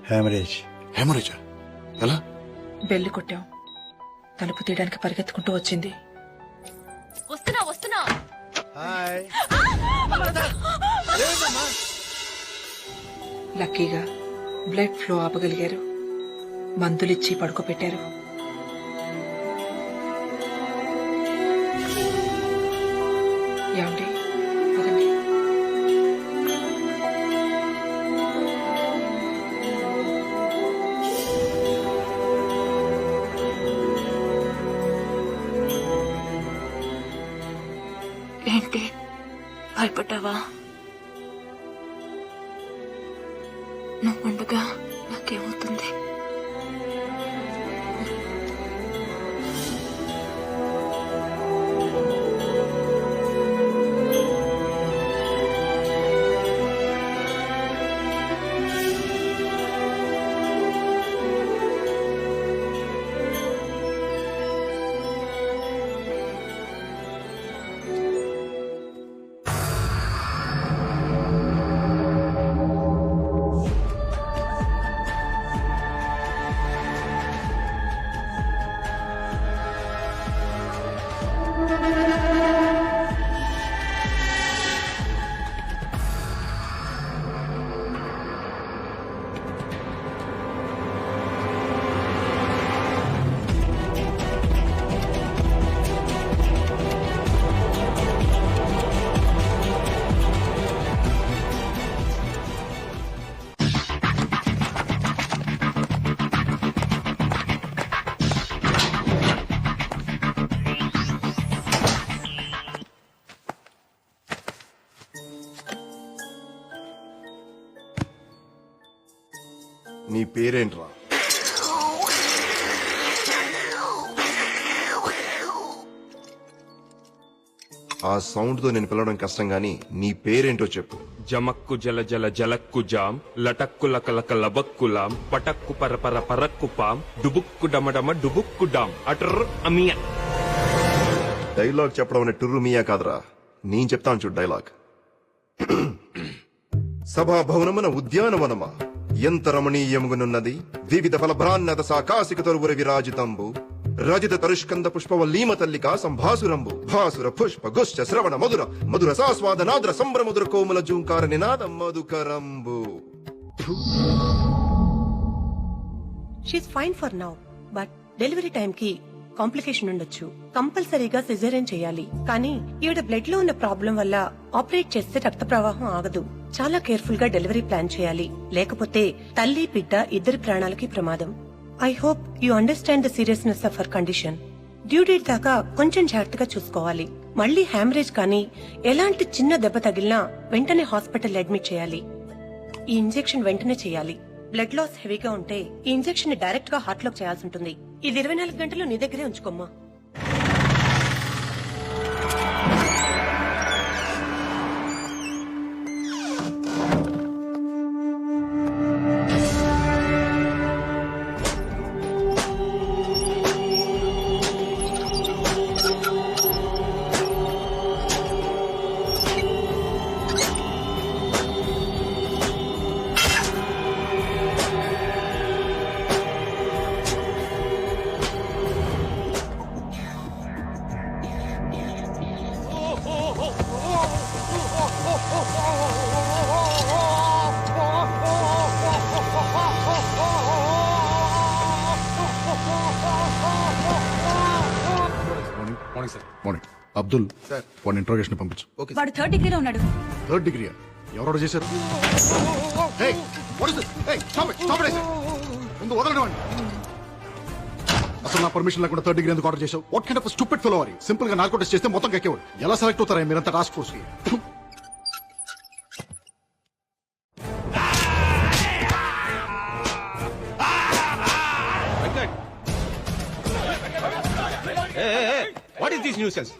హెమరేజా? ఎలా? బెల్లు కొట్టాం, తలుపు తీయడానికి పరిగెత్తుకుంటూ వచ్చింది. వస్తున్నా లక్కీగా బ్లడ్ ఫ్లో ఆపగలిగారు. మందులిచ్చి పడుకోబెట్టారు. ఏమండి, పదండి. ఏంటి భయపడ్డావా? నువ్వుండగా నాకేమవుతుంది? నీ పేరేంట్రా? ఆ సౌండ్ తో నేను పిలవడం కష్టం గానీ నీ పేరేంటో చెప్పు. జమక్కు జల జల జలక్కు జాం, లటక్కు లకలక లబక్కులాం, పటక్కు పరపర పరక్కు పాం, డుబుక్కు డమడమ డుబుక్కు డాం, అటర్ అమియా. డైలాగ్ చెప్పడం అనే టుర్రు మియా కాదురా, నేను చెప్తాను చూడు డైలాగ్. సభా భవనమున ఉద్యానవనమా ఎంత రమణీయముగనున్నది, వివిధ ఫలభ్రాన్నత సాకాశిక తరువుర విరాజితంబు, రజిత తరుష్కంద పుష్పవల్లీమ తల్లికా సంభాసురంబు, భాసుర పుష్ప గుష్ట శ్రవణ మధుర మధుర సాస్వాద నాద్ర సంభ్రముదుర కోమల జూంకార నినాదం మధుకరంబు. She's fine for now, but delivery time కి కాంప్లికేషన్ ఉండొచ్చు. కంపల్సరీగా సిజేరియన్ చేయాలి. కానీ ఈవిడ బ్లడ్ లో ఉన్న ప్రాబ్లం వల్ల ఆపరేట్ చేస్తే రక్త ప్రవాహం ఆగదు. చాలా కేర్ఫుల్ గా డెలివరీ ప్లాన్ చేయాలి, లేకపోతే తల్లి బిడ్డ ఇద్దరి ప్రాణాలకి ప్రమాదం. I hope you understand the seriousness of her condition. Due date దాకా కొంచెం జాగ్రత్తగా చూసుకోవాలి. మళ్లీ హ్యామరేజ్ కానీ ఎలాంటి చిన్న దెబ్బ తగిలినా వెంటనే హాస్పిటల్ అడ్మిట్ చేయాలి. ఈ ఇంజెక్షన్ వెంటనే చేయాలి. బ్లడ్ లాస్ హెవీగా ఉంటే ఈ ఇంజెక్షన్ ని డైరెక్ట్ గా హార్ట్ లోకి చేయాల్సి ఉంటుంది. ఇది 24 గంటలు నీ దగ్గరే ఉంచుకోమ్మా. మార్నింగ్. అబ్దుల్ వాడిని ఇంట్రోగేషన్ పంపించు. వాడు 3rd డిగ్రీలో ఉన్నాడు. 3rd డిగ్రీ ఎవరు చేశారు? ముందు వదలండి వాడిని. అసలు నా పర్మిషన్ లేకుండా 3rd డిగ్రీ ఎందుకు ఆర్డర్ చేశావు? What kind of stupid fellow are you? Simple గా నార్కో టెస్ట్ చేస్తే మొత్తం కక్కేవాడు. ఎలా సెలెక్ట్ అవుతారా మీరంతా టాస్క్ ఫోర్స్ కి? What is this nuisance?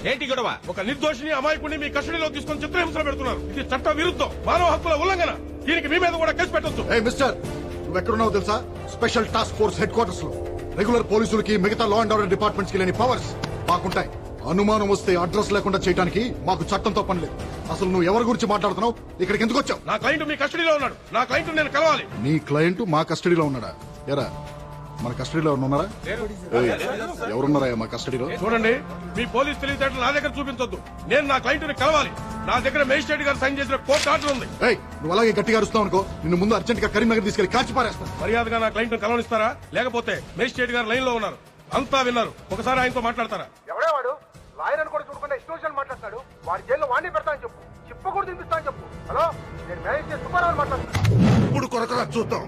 ఏంటి గొడవ? ఒక నిర్దోషిని అమాయకుడిని మీ కస్టడీలో తీసుకొని చిత్రహింసలు పెడుతున్నారు. ఇది చట్ట విరుద్ధం, మానవ హక్కుల ఉల్లంఘన. దీనికి మీ మీద కూడా కేసు పెట్టొద్దు. మిస్టర్, నువ్వు ఎక్కడున్నావు తెలుసా? Special task force head quarters లో. రెగ్యులర్ పోలీసులకి మిగతా లా అండ్ ఆర్డర్ డిపార్ట్మెంట్స్ కి లేని పవర్స్ మాకుంటాయి. అనుమానం వస్తే అడ్రస్ లేకుండా చేయడానికి మాకు చట్టంతో పని లేదు. అసలు నువ్వు ఎవరి గురించి మాట్లాడుతున్నావు? ఇక్కడికి ఎందుకు వచ్చావు? నా క్లయింట్ మీ కస్టడీలో ఉన్నాడు. నా క్లయింట్ నేను కలవాలి. నీ క్లయింట్ మా కస్టడీలో ఉన్నాడా? ఎరా మన కస్టడీలో ఉన్నారా? ఏయ్, ఎవరున్నారా మా కస్టడీలో? చూడండి, మీ పోలీస్ తెలివితేటలు నా దగ్గర చూపించొద్దు. నేను నా క్లయింట్ ని కలవాలి. నా దగ్గర మేజిస్ట్రేట్ గారు సైన్ చేసిన కోర్టు ఆర్డర్ ఉంది. ఏయ్, నువ్వు అలాగే గట్టిగా అరుస్తావు అనుకో, నిన్ను ముందు అర్జెంట్ గా కరీంనగర్ తీసుకెళ్లి కాల్చి పారేస్తాను. మర్యాదగా నా క్లయింట్ ని కలవనిస్తారా? లేకపోతే మేజిస్ట్రేట్ గారు లైన్ లో ఉన్నారు, అంతా విన్నారు. ఒకసారి ఆయనతో మాట్లాడతారా? ఎవడేవాడు లాయర్ అని కూడా చూడకుండా ఇష్టం మాట్లాడతాడు. వాడి జైల్లో వాడిని పెడతానని చెప్పు, చెప్పకూడదు తినిపిస్తానని చెప్పు. హలో, నేను మేనేజ్ చేసి సుబ్బారావు మాట్లాడుతాను. ఇప్పుడు కొరకరా చూద్దాం.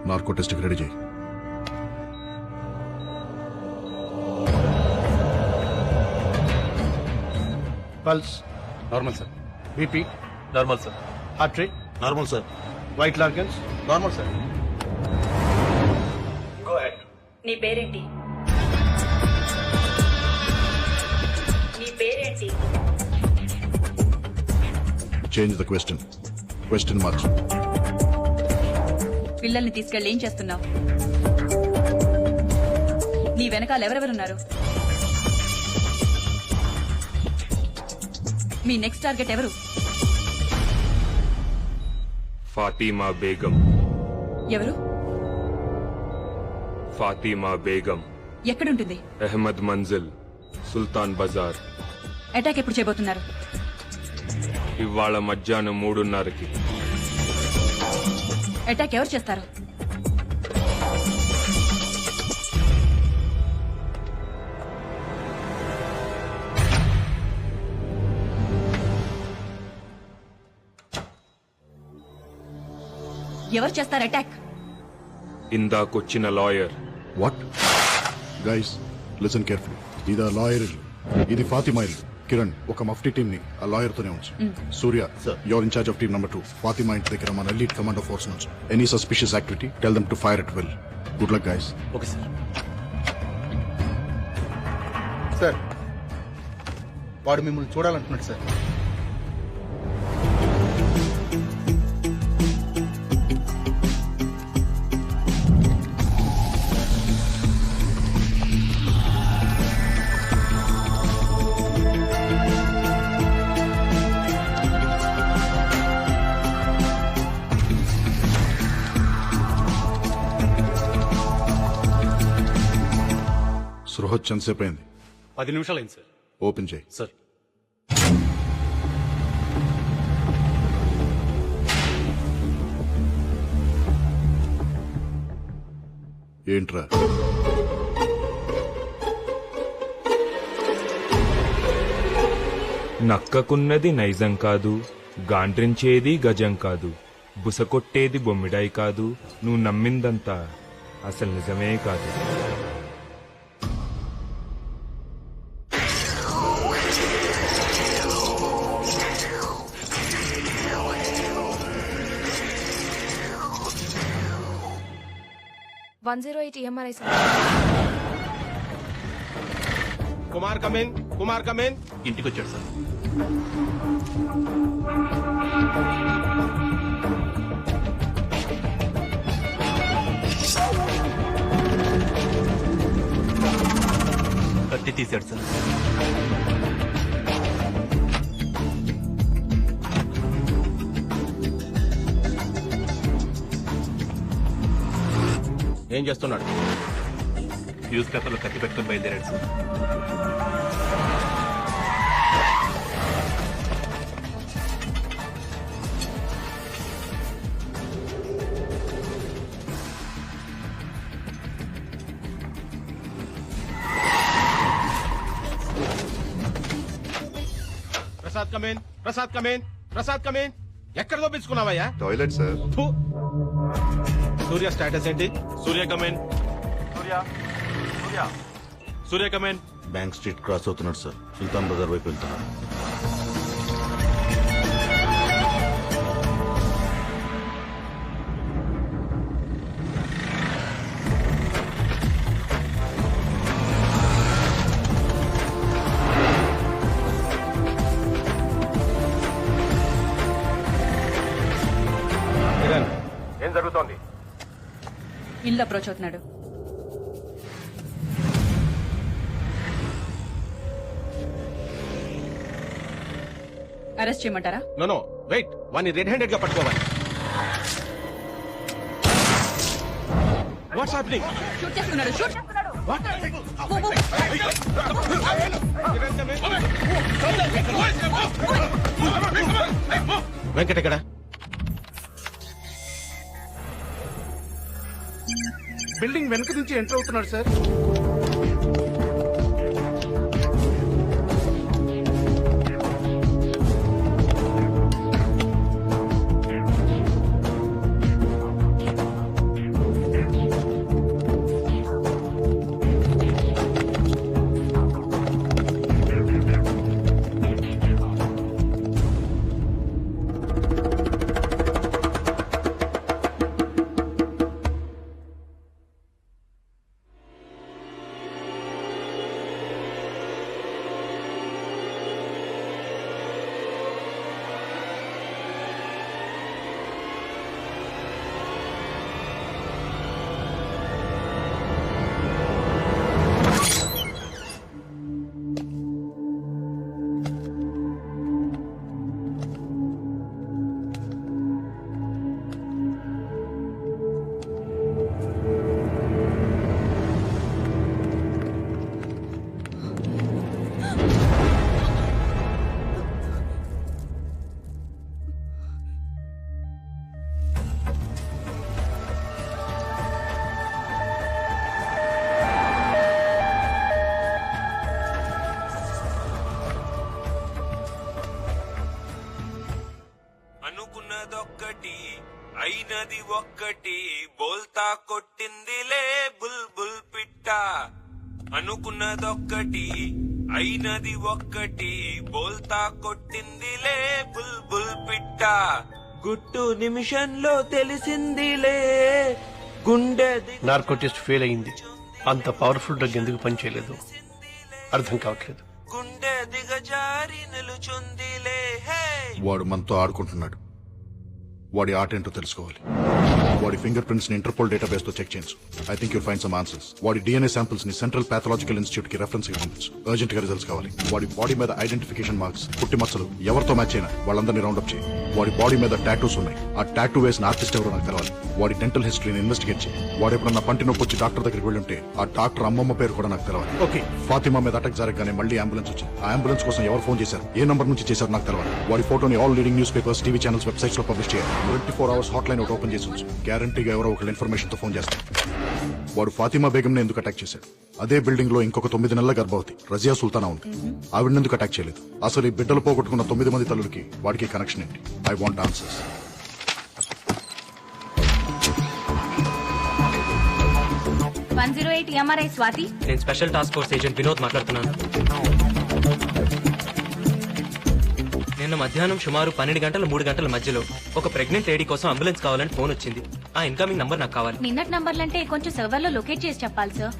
నార్కో టెస్ట్ రెడీ చేయి. Pulse normal sir. BP normal sir. Heart rate normal sir. White లార్గన్స్ నార్మల్ సార్. Go ahead. నీ పేరేంటి? నీ పేరేంటి? చేంజ్ ద క్వశ్చన్ మార్చు. పిల్లల్ని తీసుకెళ్ళి ఏం చేస్తున్నావు? నీ వెనకాల ఎవరెవరున్నారు? మీ నెక్స్ట్ టార్గెట్ ఎవరు? ఫాతిమా బేగం. ఎవరు? ఫాతిమా బేగం. ఎక్కడుంటుంది? అహ్మద్ మంజిల్, సుల్తాన్ బజార్. అటాక్ ఎప్పుడు చేయబోతున్నారు? ఇవాళ మధ్యాహ్నం 3:30కి. అటాక్ ఎవరు చేస్తారు? ఎవరు చేస్తారు అటాక్? ఇందాకొచ్చిన lawyer. What? Guys listen carefully. ఇది లాయర్ ఇల్లు, ఇది ఫాతిమా ఇల్లు. కిరణ్, ఒక మఫ్టీ టీమ్ ని ఆ లాయర్ తోనే ఉంచు. Surya, your incharge of team number 2. Fatima ఇంటి దగ్గర మన ఎలీట్ కమాండో ఫోర్స్ నుంచి any suspicious activity tell them to fire at will. Good luck guys. Okay sir. Sir, వాడు మిమ్మల్ని చూడాలంటున్నాడు సార్. సృహత్ ఎంతసేపు అయింది? 10 నిమిషాలు అయింది సార్. ఓపెన్ చేయి. సార్, ఏంట్రా? నక్కకున్నది నైజం కాదు, గాండ్రించేది గజం కాదు, బుసకొట్టేది బొమ్మిడాయి కాదు, నువ్వు నమ్మిందంతా అసలు నిజమే కాదు. Kumar come in, Kumar come in. ఇంటికి వచ్చాడు సార్. కత్తి తీశాడు సార్. ఏం చేస్తున్నాడు? న్యూస్ పేపర్లో కత్తి పెట్టుకుని బయలుదేరాడు sir. Come in, Prasad come in, Prasad come in. ఎక్కడ దోపించుకున్నావయ్యా? Toilet sir. ఫు. సూర్య స్టేటస్ ఏంటి? Surya come in. Surya come in. Bank street cross అవుతున్నాడు సార్. సుల్తాన్ బజార్ వైపు వెళ్తున్నాడు. ఏం జరుగుతోంది? ఇల్లు అప్రోచ్ అవుతున్నాడు. అరెస్ట్ చేయమంటారా? నో వెయిట్, వాడిని రెడ్ హ్యాండెడ్ గా పట్టుకోవాలి. What's happening? షూట్ చేస్తున్నాడు. షూట్. వెంకట్ ఎక్కడ? బిల్డింగ్ వెనక నుంచి ఎంటర్ అవుతున్నాడు సార్. అనుకున్నదొక్కటి అయినది ఒక్కటి బోల్తా కొట్టిందిలే బుల్బుల్ పిట్ట. అనుకున్నదొక్కటి అయినది ఒక్కటి బోల్తా కొట్టిందిలే బుల్బుల్ పిట్ట. గుట్టు నిమిషంలో తెలిసిందిలే గుండె నార్కోటిస్ట్ ఫెయిల్ అయింది. అంత పవర్ఫుల్ డ్రగ్ ఎందుకు పనిచేయలేదు అర్థం కావట్లేదు. గుండె దిగజారి నిలుచుందిలే. హే వాడు మనతో ఆడుకుంటున్నాడు. వాడి ఆట ఏంటో తెలుసుకోవాలి. వాడి ఫింగర్ ప్రింట్స్ ని ఇంటర్పోల్ డేటాబేస్ తో చెక్ చేయించు. I think you'll find some answers. వాడి డిఎన్ఏ శాంపిల్స్ ని సెంట్రల్ పాథలాజికల్ ఇన్స్టిట్యూట్ కి రెఫరెన్స్ గా పంపించు. అర్జెంట్ గా రిజల్ట్స్ కావాలి. వాడి బాడీ మీద ఐడెంటిఫికేషన్ మార్క్స్, పుట్టి మచ్చలు ఎవరితో మ్యాచ్ అయినా వాళ్ళందరినీ రౌండప్ చేయి. వాడి బాడీ మీద టాటూస్ ఉన్నాయి. ఆ టాటూ వేసిన ఆర్టిస్ట్ ఎవరో నాకు తెలవాలి. వాడి డెంటల్ హిస్టరీని ఇన్వెస్టిగేట్ చేయి. వాడు ఎప్పుడన్నా పంటి నొప్పి వచ్చి డాక్టర్ దగ్గరికి వెళ్ళి ఉంటే ఆ డాక్టర్ అమ్మమ్మ పేరు కూడా నాకు తెలవాలి. ఓకే, ఫాతిమా మీద అటాక్ జరగగానే మళ్ళీ అంబులెన్స్ వచ్చింది. ఆ అంబులెన్స్ కోసం ఎవరు ఫోన్ చేశారు, ఏ నంబర్ నుంచి చేశారు నాకు తెలవాలి. వాడి ఫోటోని all leading news papers, TV channels, websites లో పబ్లిష్ చేయాలి. 24 hours హాట్ లైన్ ఒకటి ఓపెన్ చేసి ఉంచు. గ్యారంటీగా ఎవరో ఒకళ్ళు ఇన్ఫర్మేషన్ తో ఫోన్ చేస్తారు. వాడు ఫాతిమా బేగం ఎందుకు అటాక్ చేశాడు? అదే బిల్డింగ్ లో ఇంకొక 9 నెలల గర్భవతి రజియా సుల్తానా ఉంది. ఆవిడెందుకు అటాక్ చేయలేదు? అసలు ఈ బిడ్డలు పోగొట్టుకున్న 9 మంది తల్లులకి వాడికి కనెక్షన్ ఏంటి? I want answers. 108 MRI Swathi. నేను special task force agent Vinod మాట్లాడుతున్నాను. నిన్న మధ్యాహ్నం సుమారు 12 గంటల 3 గంటల మధ్యలో ఒక ప్రెగ్నెంట్ లేడీ కోసం అంబులెన్స్ కావాలని ఫోన్ వచ్చింది. ఆ ఇన్కమింగ్ నంబర్ నాకు కావాలి. నిన్నటి నంబర్లంటే కొంచెం సర్వర్ లో లొకేట్ చేసి చెప్పాలి సార్.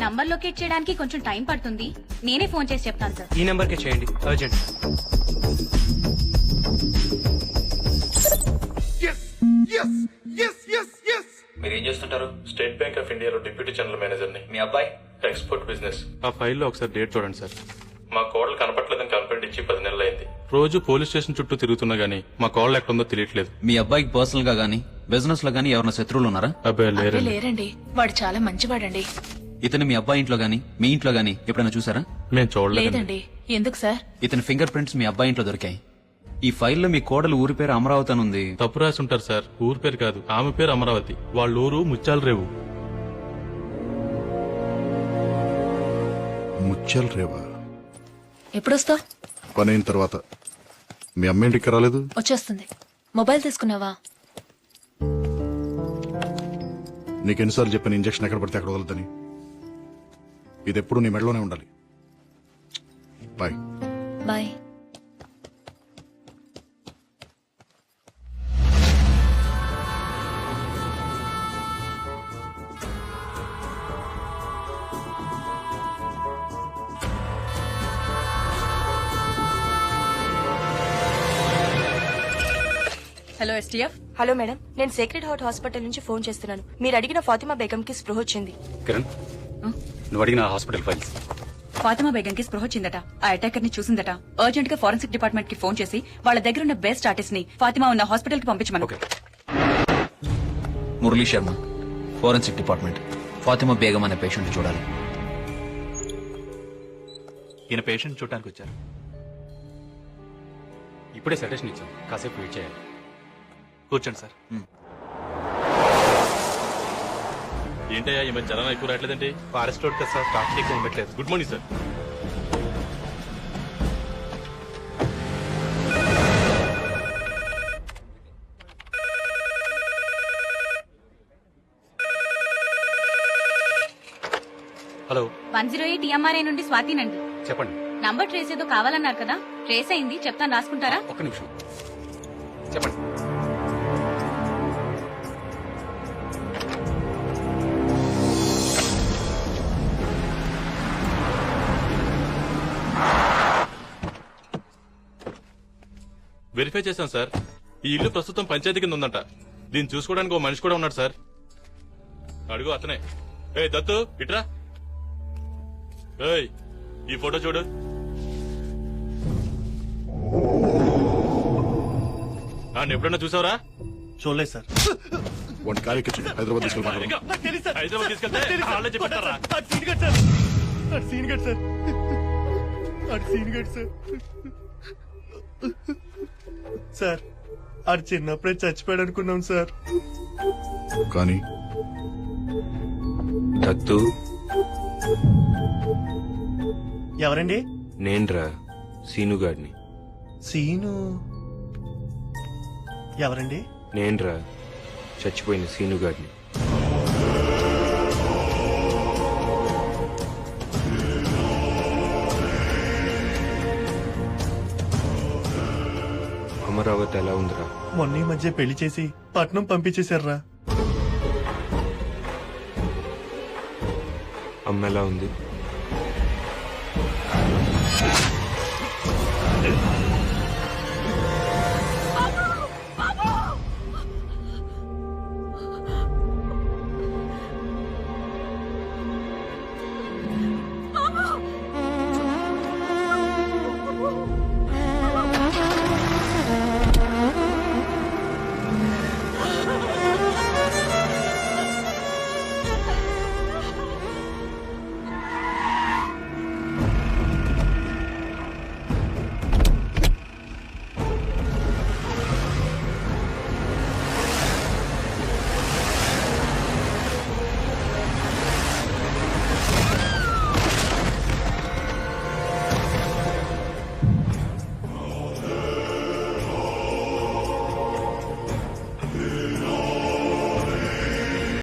నంబర్ లొకేట్ చేయడానికి కొంచెం టైం పడుతుంది. నేనే ఫోన్ చేసి చెప్తాను సార్. ఈ నెంబర్ కి చేయండి, అర్జెంట్. మీరు ఏం చేస్తుంటారు? స్టేట్ బ్యాంక్ ఆఫ్ ఇండియాలో డిప్యూటీ జనరల్ మేనేజర్ ని. మీ అబ్బాయి ఎక్స్పోర్ట్ బిజినెస్. ఆ ఫైల్లో ఒకసారి డేట్ చూడండి సార్. మా కోడలు కనపట్లేదని కంప్లైంట్ ఇచ్చి 10 నెలలు అయింది. రోజు పోలీస్ స్టేషన్ చుట్టూ తిరుగుతున్నా గానీ మా కోడలు ఎక్కడుందో తెలియట్లేదు. మీ అబ్బాయికి పర్సనల్ గా గానీ బిజినెస్ లో గానీ ఎవరైనా శత్రువులు ఉన్నారా? అబ్బాయి లేరండి. లేరండి, వాడు చాలా మంచివాడండి. ఇతను మీ అబ్బాయి ఇంట్లో గానీ మీ ఇంట్లో గానీ ఎప్పుడైనా చూసారా? మేము చూడలేదు. లేదండి. ఎందుకు సార్? ఇతని ఫింగర్ ప్రింట్స్ మీ అబ్బాయి ఇంట్లో దొరికాయి. ఈ ఫైల్లో మీ కోడలు ఊరి పేరు అమరావతి అని ఉంది. తప్పు రాసి ఉంటారు సార్. ఊరు పేరు కాదు, ఆమె పేరు అమరావతి. వాళ్ళ ఊరు ముత్యాల రేవు. ముచ్చల్ రేవా? ఎప్పుడొస్తావు? పని అయిన తర్వాత. మీ అమ్మ ఇంటికి రాలేదు? వచ్చేస్తుంది. మొబైల్ తీసుకున్నావా? నీకెన్నిసార్లు చెప్పిన ఇంజక్షన్ ఎక్కడ పడితే అక్కడ వదలదని. ఇది ఎప్పుడు నీ మెడలోనే ఉండాలి. Bye. Bye. Hello STF. Hello madam, నేను సేక్రెడ్ హార్ట్ హాస్పిటల్ నుంచి ఫోన్ చేస్తున్నాను. మీరు అడిగిన ఫాతిమా బేగం కి స్పృహ వచ్చింది. కిరణ్, నువ్వు అడిగిన హాస్పిటల్ ఫైల్స్. ఫాతిమా బేగం కి స్పృహ వచ్చిందట. ఆ అటాకర్ ని చూసిందట. అర్జెంట్ గా ఫోరెన్సిక్ డిపార్ట్మెంట్ కి ఫోన్ చేసి వాళ్ళ దగ్గర ఉన్న బెస్ట్ ఆర్టిస్ట్ ని ఫాతిమా ఉన్న హాస్పిటల్ కి పంపించమను. Murali Sharma, forensic department. ఫాతిమా బేగం అనే పేషెంట్ చూడాలి. ఈయన పేషెంట్ చూడటానికి వచ్చారు. ఇప్పుడే సజెషన్ ఇచ్చాం, కాసేపు వెయిట్ చేయాలి. కూర్చోండి సార్. ఏంటయ్యా ఈ మధ్య జనం ఎక్కువ రావట్లేదండి? ఫారెస్ట్ రోడ్ కదా సార్, ట్రాఫిక్ ఎక్కువ ఉండట్లేదు. Good morning sir. Hello, 108 EMRI నుండి స్వాతినండి. చెప్పండి. నంబర్ ట్రేస్ ఏదో కావాలన్నారు కదా, ట్రేస్ అయింది, చెప్తాను రాసుకుంటారా? ఒక్క నిమిషం చెప్పండి. వెరిఫై చేశాం సార్. ఈ ఇల్లు ప్రస్తుతం పంచాయతీ కింద ఉందంట. దీన్ని చూసుకోవడానికి ఓ మనిషి కూడా ఉన్నాడు సార్. అడుగు అతనే. ఏ దత్తు ఇట్రా. ఏయ్ ఈ ఫోటో చూడు. నన్ను ఎప్పుడన్నా చూసావరా? చూడలేదు సార్. వాడి కార్యక్రమం హైదరాబాద్ తీసుకెళ్ళి హైదరాబాద్ తీసుకెళ్తే వాళ్ళే చెప్పారా? సార్, ఆడు చిన్నప్పుడే చచ్చిపోయాడు అనుకున్నాం సార్. కానీ దత్తు ఎవరండి? నేన్రా సీనుగాడిని. సీను ఎవరండి? నేన్రా చచ్చిపోయిన సీనుగాడిని. అమరావతి ఎలా ఉందిరా? మొన్న ఈ మధ్య పెళ్లి చేసి పట్నం పంపించేశారా. అమ్మ ఎలా ఉంది?